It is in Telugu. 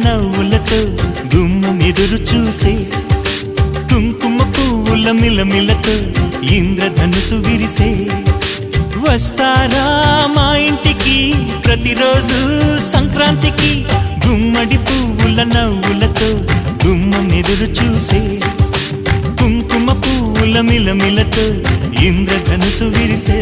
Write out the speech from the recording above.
నవ్వులతో గుమ్మం ఎదురు చూసే కుంకుమ పువ్వుల మిలమిలతో ఇంద్రధనుసు విరిసే వస్తారా మా ఇంటికి ప్రతిరోజు సంక్రాంతికి గుమ్మడి పువ్వుల నవ్వులతో గుమ్మం ఎదురు చూసే కుంకుమ పువ్వుల మిలమిలతో ఇంద్రధనుసు విరిసే